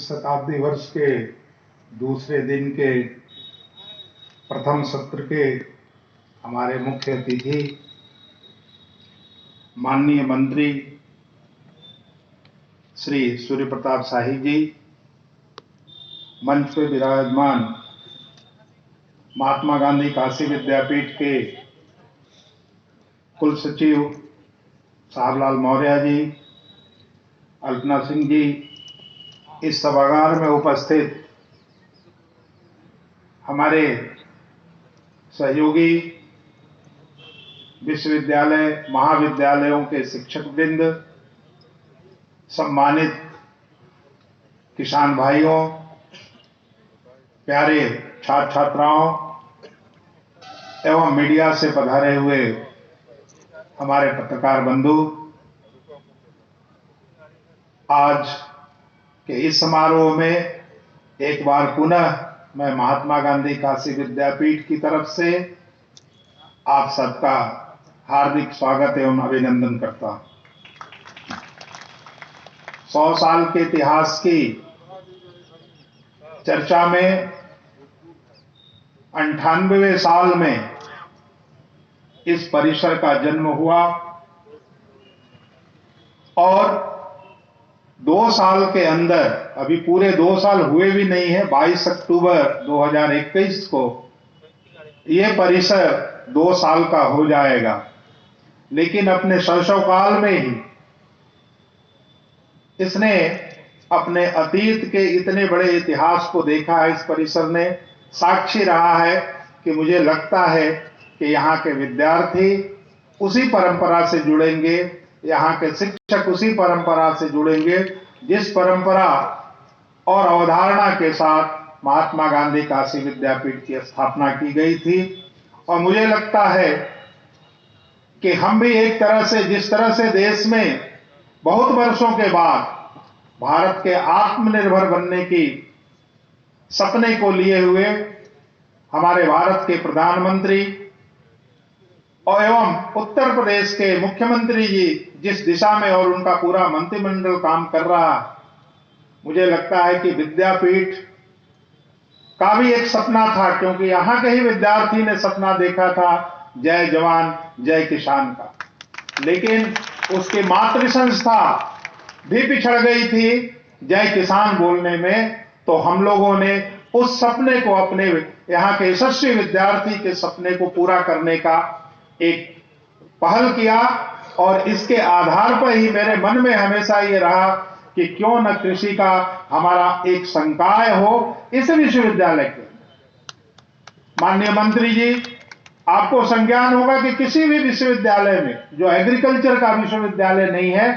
शताब्दी वर्ष के दूसरे दिन के प्रथम सत्र के हमारे मुख्य अतिथि माननीय मंत्री श्री सूर्य प्रताप शाही जी, मंच पे विराजमान महात्मा गांधी काशी विद्यापीठ के कुल सचिव साहबलाल मौर्य जी, अल्पना सिंह जी, इस सभागार में उपस्थित हमारे सहयोगी विश्वविद्यालय महाविद्यालयों के शिक्षक वृंद, सम्मानित किसान भाइयों, प्यारे छात्र छात्राओं एवं मीडिया से पधारे हुए हमारे पत्रकार बंधु, आज के इस समारोह में एक बार पुनः मैं महात्मा गांधी काशी विद्यापीठ की तरफ से आप सबका हार्दिक स्वागत एवं अभिनंदन करता हूं। 100 साल के इतिहास की चर्चा में 98वें साल में इस परिसर का जन्म हुआ और 2 साल के अंदर, अभी पूरे 2 साल हुए भी नहीं है, 22 अक्टूबर 2021 को यह परिसर 2 साल का हो जाएगा। लेकिन अपने शैशवकाल में ही इसने अपने अतीत के इतने बड़े इतिहास को देखा है। इस परिसर ने साक्षी रहा है कि मुझे लगता है कि यहाँ के विद्यार्थी उसी परंपरा से जुड़ेंगे, यहाँ के शिक्षक उसी परंपरा से जुड़ेंगे जिस परंपरा और अवधारणा के साथ महात्मा गांधी काशी विद्यापीठ की स्थापना की गई थी। और मुझे लगता है कि हम भी एक तरह से, जिस तरह से देश में बहुत वर्षों के बाद भारत के आत्मनिर्भर बनने की सपने को लिए हुए हमारे भारत के प्रधानमंत्री और एवं उत्तर प्रदेश के मुख्यमंत्री जी जिस दिशा में और उनका पूरा मंत्रिमंडल काम कर रहा है, मुझे लगता है कि विद्यापीठ का भी एक सपना था, क्योंकि यहाँ के ही विद्यार्थी ने सपना देखा था जय जवान जय किसान का। लेकिन उसकी मातृ संस्था भी पिछड़ गई थी जय किसान बोलने में, तो हम लोगों ने उस सपने को, अपने यहाँ के यशस्वी विद्यार्थी के सपने को पूरा करने का एक पहल किया। और इसके आधार पर ही मेरे मन में हमेशा ये रहा कि क्यों न कृषि का हमारा एक संकाय हो इस विश्वविद्यालय के। माननीय मंत्री जी, आपको संज्ञान होगा कि किसी भी विश्वविद्यालय में जो एग्रीकल्चर का विश्वविद्यालय नहीं है,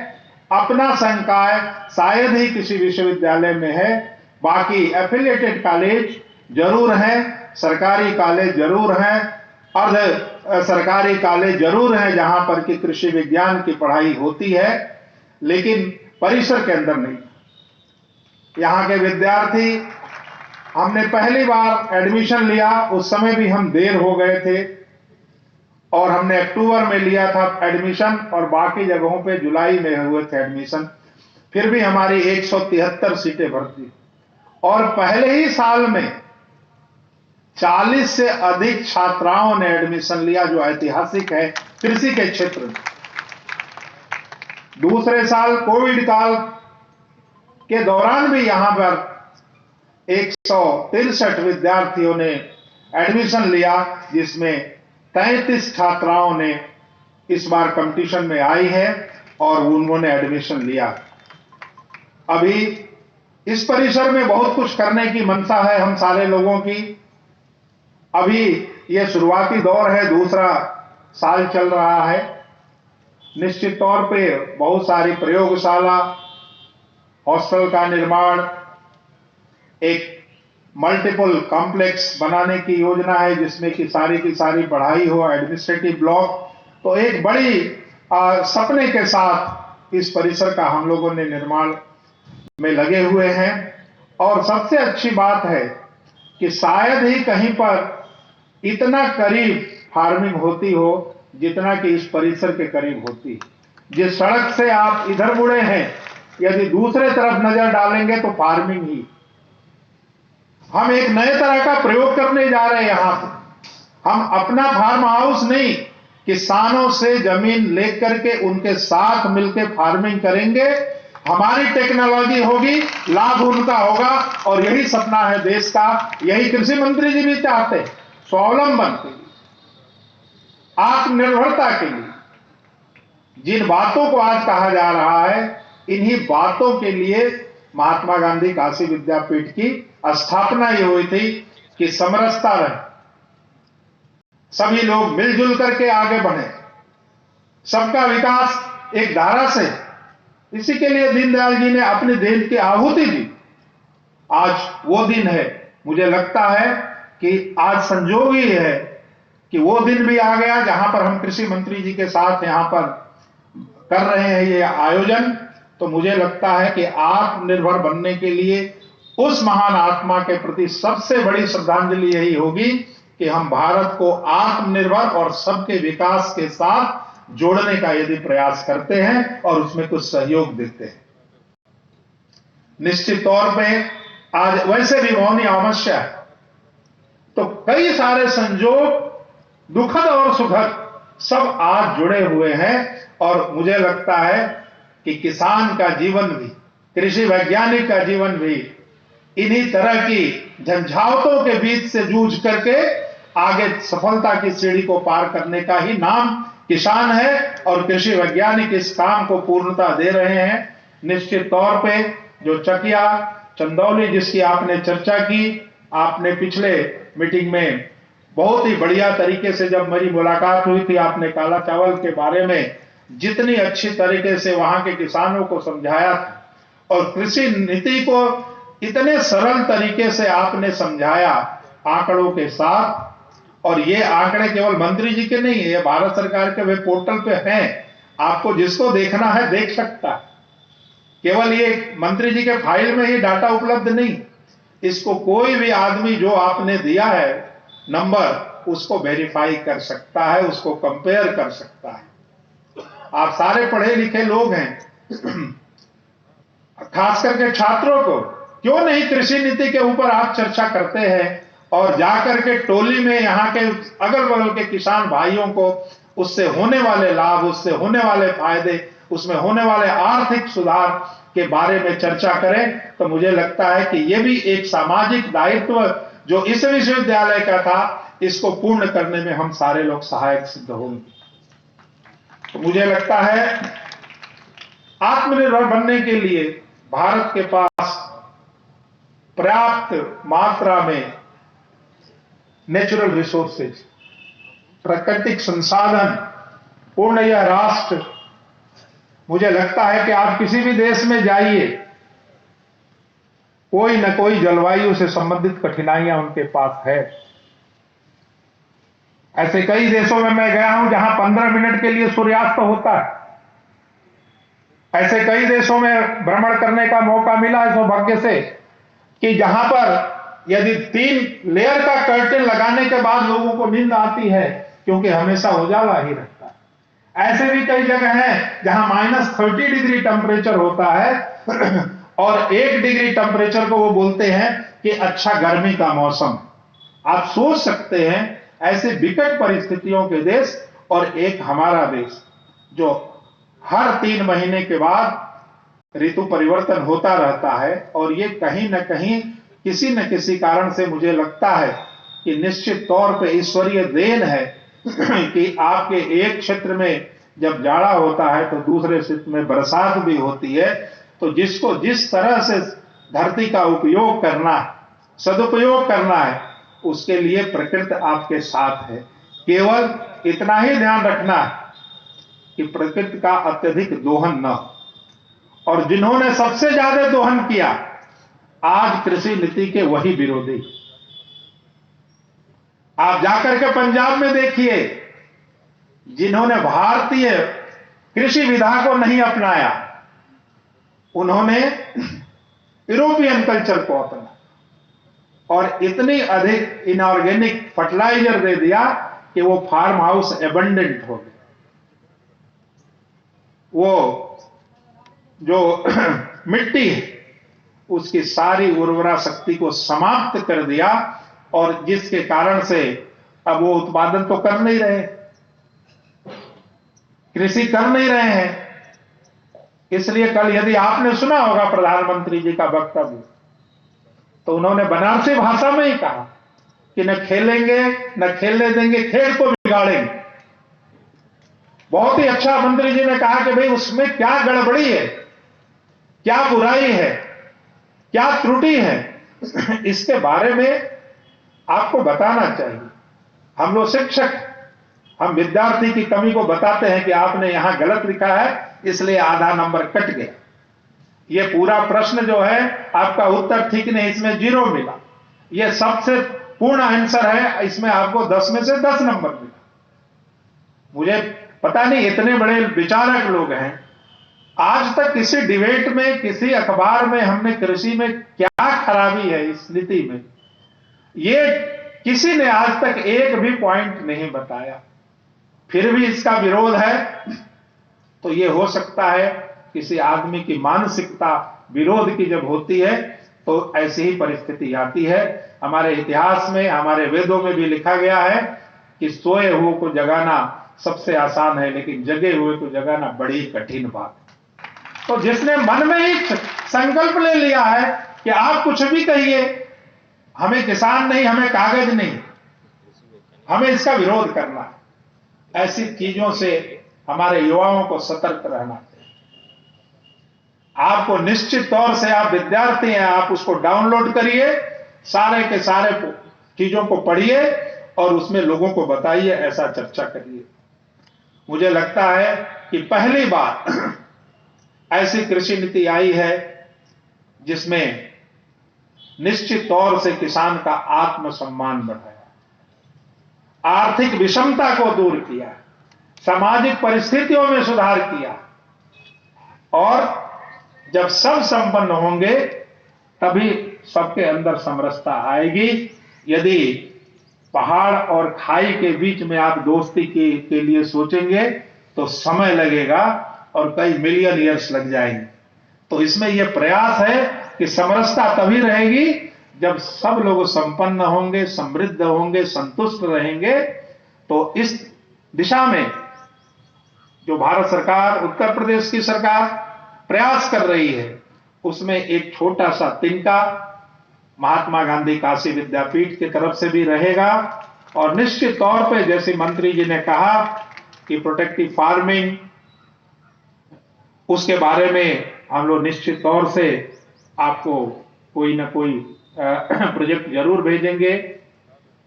अपना संकाय शायद ही किसी विश्वविद्यालय में है। बाकी एफिलिएटेड कॉलेज जरूर हैं, सरकारी कॉलेज जरूर हैं, अर्ध सरकारी कॉलेज जरूर हैं जहां पर कि कृषि विज्ञान की पढ़ाई होती है, लेकिन परिसर के अंदर नहीं। यहाँ के विद्यार्थी, हमने पहली बार एडमिशन लिया, उस समय भी हम देर हो गए थे और हमने अक्टूबर में लिया था एडमिशन और बाकी जगहों पे जुलाई में हुए थे एडमिशन। फिर भी हमारी 173 सीटें भर्ती और पहले ही साल में 40 से अधिक छात्राओं ने एडमिशन लिया, जो ऐतिहासिक है कृषि के क्षेत्र में। दूसरे साल कोविड काल के दौरान भी यहां पर 163 विद्यार्थियों ने एडमिशन लिया, जिसमें 33 छात्राओं ने इस बार कंपटीशन में आई है और उन्होंने एडमिशन लिया। अभी इस परिसर में बहुत कुछ करने की मंशा है हम सारे लोगों की। अभी यह शुरुआती दौर है, दूसरा साल चल रहा है। निश्चित तौर पे बहुत सारी प्रयोगशाला, हॉस्टल का निर्माण, एक मल्टीपल कॉम्प्लेक्स बनाने की योजना है जिसमें कि सारी पढ़ाई हो, एडमिनिस्ट्रेटिव ब्लॉक। तो एक बड़ी सपने के साथ इस परिसर का हम लोगों ने निर्माण में लगे हुए हैं। और सबसे अच्छी बात है कि शायद ही कहीं पर इतना करीब फार्मिंग होती हो जितना कि इस परिसर के करीब होती है। जिस सड़क से आप इधर मुड़े हैं यदि दूसरे तरफ नजर डालेंगे तो फार्मिंग ही। हम एक नए तरह का प्रयोग करने जा रहे हैं। यहां पर हम अपना फार्म हाउस नहीं, किसानों से जमीन लेकर के उनके साथ मिलकर फार्मिंग करेंगे। हमारी टेक्नोलॉजी होगी, लाभ उनका होगा, और यही सपना है देश का। यही कृषि मंत्री जी भी चाहते हैं, स्वावलंबन के लिए, आत्मनिर्भरता के लिए। जिन बातों को आज कहा जा रहा है, इन्हीं बातों के लिए महात्मा गांधी काशी विद्यापीठ की स्थापना ये हुई थी कि समरसता रहे, सभी लोग मिलजुल करके आगे बढ़े, सबका विकास एक धारा से। इसी के लिए दीनदयाल जी ने अपने देश की आहुति दी। आज वो दिन है। मुझे लगता है कि आज संजोग ही है कि वो दिन भी आ गया जहां पर हम कृषि मंत्री जी के साथ यहां पर कर रहे हैं ये आयोजन। तो मुझे लगता है कि आत्मनिर्भर बनने के लिए उस महान आत्मा के प्रति सबसे बड़ी श्रद्धांजलि यही होगी कि हम भारत को आत्मनिर्भर और सबके विकास के साथ जोड़ने का यदि प्रयास करते हैं और उसमें कुछ सहयोग देते हैं। निश्चित तौर पे आज वैसे भी मौनी अमावस्या है, तो कई सारे संजोग दुखद और सुखद सब आज जुड़े हुए हैं। और मुझे लगता है कि किसान का जीवन भी, कृषि वैज्ञानिक का जीवन भी इन्हीं तरह की झंझावतों के बीच से जूझ करके आगे सफलता की सीढ़ी को पार करने का ही नाम किसान है। और कृषि वैज्ञानिक इस काम को पूर्णता दे रहे हैं। निश्चित तौर पे जो चकिया चंदौली जिसकी आपने चर्चा की, आपने पिछले मीटिंग में बहुत ही बढ़िया तरीके से जब मेरी मुलाकात हुई थी, आपने काला चावल के बारे में जितनी अच्छी तरीके से वहां के किसानों को समझाया था, और कृषि नीति को इतने सरल तरीके से आपने समझाया आंकड़ों के साथ। और ये आंकड़े केवल मंत्री जी के नहीं है, ये भारत सरकार के वेब पोर्टल पे हैं। आपको जिसको देखना है देख सकता है। केवल ये मंत्री जी के फाइल में ही डाटा उपलब्ध नहीं, इसको कोई भी आदमी जो आपने दिया है नंबर, उसको वेरीफाई कर सकता है, उसको कंपेयर कर सकता है। आप सारे पढ़े लिखे लोग हैं, खास करके छात्रों को क्यों नहीं कृषि नीति के ऊपर आप चर्चा करते हैं और जाकर के टोली में यहाँ के अगल बगल के किसान भाइयों को उससे होने वाले लाभ, उससे होने वाले फायदे, उसमें होने वाले आर्थिक सुधार के बारे में चर्चा करें। तो मुझे लगता है कि ये भी एक सामाजिक दायित्व जो इस विश्वविद्यालय का था, इसको पूर्ण करने में हम सारे लोग सहायक सिद्ध होंगे। तो मुझे लगता है आत्मनिर्भर बनने के लिए भारत के पास पर्याप्त मात्रा में नेचुरल रिसोर्सेज, प्राकृतिक संसाधन पूर्ण यह राष्ट्र, मुझे लगता है कि आप किसी भी देश में जाइए, कोई न कोई जलवायु से संबंधित कठिनाइयां उनके पास है। ऐसे कई देशों में मैं गया हूं जहां 15 मिनट के लिए सूर्यास्त होता है। ऐसे कई देशों में भ्रमण करने का मौका मिला है सौभाग्य से कि जहां पर यदि 3 लेयर का कर्टेन लगाने के बाद लोगों को नींद आती है, क्योंकि हमेशा उजाला ही रहता है। ऐसे भी कई जगह हैं जहां -30 डिग्री टेम्परेचर होता है और 1 डिग्री टेम्परेचर को वो बोलते हैं कि अच्छा गर्मी का मौसम। आप सोच सकते हैं ऐसे विकट परिस्थितियों के देश, और एक हमारा देश जो हर 3 महीने के बाद ऋतु परिवर्तन होता रहता है। और ये कहीं न कहीं किसी न किसी कारण से मुझे लगता है कि निश्चित तौर पे ईश्वरीय देन है कि आपके एक क्षेत्र में जब जाड़ा होता है तो दूसरे क्षेत्र में बरसात भी होती है। तो जिसको जिस तरह से धरती का उपयोग करना है, सदुपयोग करना है, उसके लिए प्रकृति आपके साथ है। केवल इतना ही ध्यान रखना है कि प्रकृति का अत्यधिक दोहन न हो। और जिन्होंने सबसे ज्यादा दोहन किया आज कृषि नीति के वही विरोधी। आप जाकर के पंजाब में देखिए, जिन्होंने भारतीय कृषि विधा को नहीं अपनाया, उन्होंने यूरोपियन कल्चर को अपनाया और इतनी अधिक इनऑर्गेनिक फर्टिलाइजर दे दिया कि वो फार्म हाउस एबंडेंट हो गए। वो जो मिट्टी है उसकी सारी उर्वरा शक्ति को समाप्त कर दिया, और जिसके कारण से अब वो उत्पादन तो कर नहीं रहे, कृषि कर नहीं रहे हैं। इसलिए कल यदि आपने सुना होगा प्रधानमंत्री जी का वक्तव्य, तो उन्होंने बनारसी भाषा में ही कहा कि न खेलेंगे न खेलने देंगे, खेल को बिगाड़ेंगे। बहुत ही अच्छा मंत्री जी ने कहा कि भाई उसमें क्या गड़बड़ी है, क्या बुराई है, क्या त्रुटि है, इसके बारे में आपको बताना चाहिए। हम लोग शिक्षक, हम विद्यार्थी की कमी को बताते हैं कि आपने यहां गलत लिखा है, इसलिए आधा नंबर कट गया। ये पूरा प्रश्न जो है आपका उत्तर ठीक नहीं, इसमें 0 मिला। ये सबसे पूर्ण आंसर है, इसमें आपको 10 में से 10 नंबर मिला। मुझे पता नहीं, इतने बड़े विचारक लोग हैं, आज तक किसी डिबेट में, किसी अखबार में हमने कृषि में क्या खराबी है इस नीति में, ये किसी ने आज तक एक भी पॉइंट नहीं बताया। फिर भी इसका विरोध है, तो ये हो सकता है किसी आदमी की मानसिकता विरोध की जब होती है तो ऐसी ही परिस्थिति आती है। हमारे इतिहास में, हमारे वेदों में भी लिखा गया है कि सोए हुए को जगाना सबसे आसान है, लेकिन जगे हुए को जगाना बड़ी कठिन बात है। तो जिसने मन में ही संकल्प ले लिया है कि आप कुछ भी कहिए, हमें किसान नहीं, हमें कागज नहीं, हमें इसका विरोध करना है, ऐसी चीजों से हमारे युवाओं को सतर्क रहना चाहिए। आपको निश्चित तौर से, आप विद्यार्थी हैं, आप उसको डाउनलोड करिए, सारे के सारे चीजों को पढ़िए और उसमें लोगों को बताइए, ऐसा चर्चा करिए। मुझे लगता है कि पहली बार ऐसी कृषि नीति आई है जिसमें निश्चित तौर से किसान का आत्मसम्मान बढ़ाया, आर्थिक विषमता को दूर किया, सामाजिक परिस्थितियों में सुधार किया, और जब सब संपन्न होंगे तभी सबके अंदर समरसता आएगी। यदि पहाड़ और खाई के बीच में आप दोस्ती के लिए सोचेंगे तो समय लगेगा और कई मिलियन ईयर्स लग जाएंगे। तो इसमें यह प्रयास है कि समरसता तभी रहेगी जब सब लोग संपन्न होंगे, समृद्ध होंगे, संतुष्ट रहेंगे। तो इस दिशा में जो भारत सरकार, उत्तर प्रदेश की सरकार प्रयास कर रही है, उसमें एक छोटा सा तिनका महात्मा गांधी काशी विद्यापीठ की तरफ से भी रहेगा। और निश्चित तौर पे जैसे मंत्री जी ने कहा कि प्रोटेक्टिव फार्मिंग, उसके बारे में हम लोग निश्चित तौर से आपको कोई ना कोई प्रोजेक्ट जरूर भेजेंगे।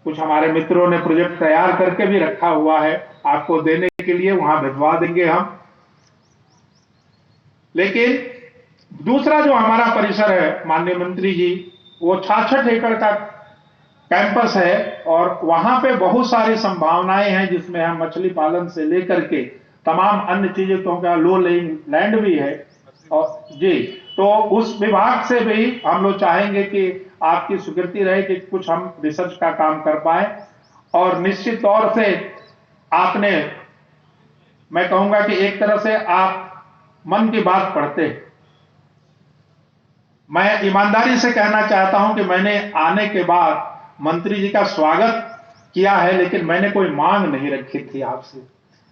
कुछ हमारे मित्रों ने प्रोजेक्ट तैयार करके भी रखा हुआ है, आपको देने के लिए वहां भिजवा देंगे हम। लेकिन दूसरा जो हमारा परिसर है माननीय मंत्री जी, वो 66 एकड़ का कैंपस है और वहां पे बहुत सारी संभावनाएं हैं, जिसमें हम मछली पालन से लेकर के तमाम अन्य चीजें, क्योंकि लो लेइंग लैंड भी है। और जी, तो उस विभाग से भी हम लोग चाहेंगे कि आपकी स्वीकृति रहे कि कुछ हम रिसर्च का काम कर पाए। और निश्चित तौर से आपने, मैं कहूंगा कि एक तरह से आप मन की बात पढ़ते हैं। मैं ईमानदारी से कहना चाहता हूं कि मैंने आने के बाद मंत्री जी का स्वागत किया है, लेकिन मैंने कोई मांग नहीं रखी थी आपसे।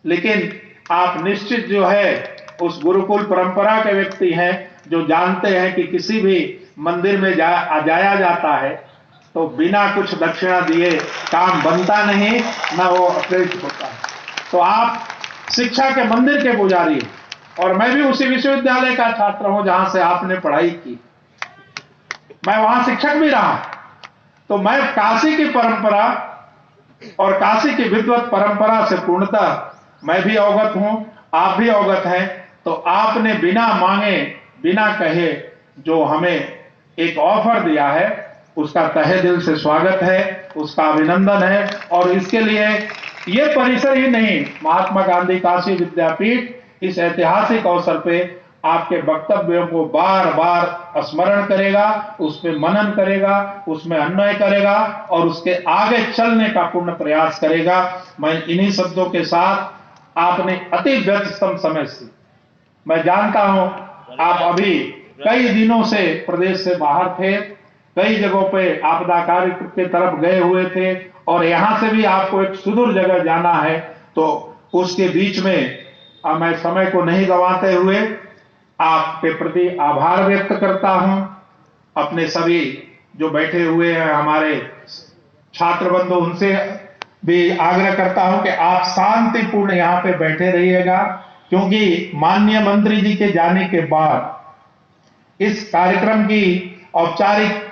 लेकिन आप निश्चित जो है उस गुरुकुल परंपरा के व्यक्ति हैं, जो जानते हैं कि किसी भी मंदिर में जाया जाता है तो बिना कुछ दक्षिणा दिए काम बनता नहीं, ना वो अप्रेरित होता है। तो आप शिक्षा के मंदिर के पुजारी, और मैं भी उसी विश्वविद्यालय का छात्र हूं जहां से आपने पढ़ाई की, मैं वहां शिक्षक भी रहा। तो मैं काशी की परंपरा और काशी की विद्वत परंपरा से पूर्णतः मैं भी अवगत हूं, आप भी अवगत हैं। तो आपने बिना मांगे, बिना कहे जो हमें एक ऑफर दिया है, उसका तहे दिल से स्वागत है, उसका अभिनंदन है। और इसके लिए ये परिसर ही नहीं, महात्मा गांधी काशी विद्यापीठ इस ऐतिहासिक अवसर पे आपके वक्तव्यों को बार बार स्मरण करेगा, उसमें मनन करेगा, उसमें अन्वय करेगा और उसके आगे चलने का पूर्ण प्रयास करेगा। मैं इन्हीं शब्दों के साथ, आपने अति व्यस्तम समय से, मैं जानता हूं आप अभी कई दिनों से प्रदेश से बाहर थे, कई जगहों पे आपदा कार्य के तरफ गए हुए थे और यहां से भी आपको एक सुदूर जगह जाना है, तो उसके बीच में मैं समय को नहीं गंवाते हुए आपके प्रति आभार व्यक्त करता हूं। अपने सभी जो बैठे हुए हैं हमारे छात्र बंधु, उनसे भी आग्रह करता हूं कि आप शांतिपूर्ण यहां पे बैठे रहिएगा, क्योंकि माननीय मंत्री जी के जाने के बाद इस कार्यक्रम की औपचारिक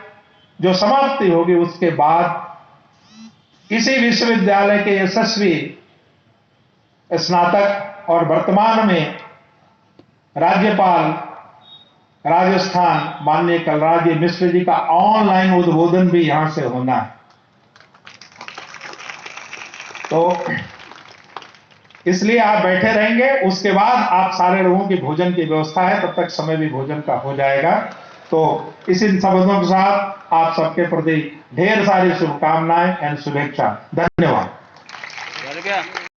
जो समाप्ति होगी, उसके बाद इसी विश्वविद्यालय के यशस्वी स्नातक और वर्तमान में राज्यपाल राजस्थान माननीय कलराज मिश्र जी का ऑनलाइन उद्बोधन भी यहां से होना है। तो इसलिए आप बैठे रहेंगे, उसके बाद आप सारे लोगों की भोजन की व्यवस्था है, तब तक समय भी भोजन का हो जाएगा। तो इसी संबंधों के साथ आप सबके प्रति ढेर सारी शुभकामनाएं एवं शुभेच्छा। धन्यवाद।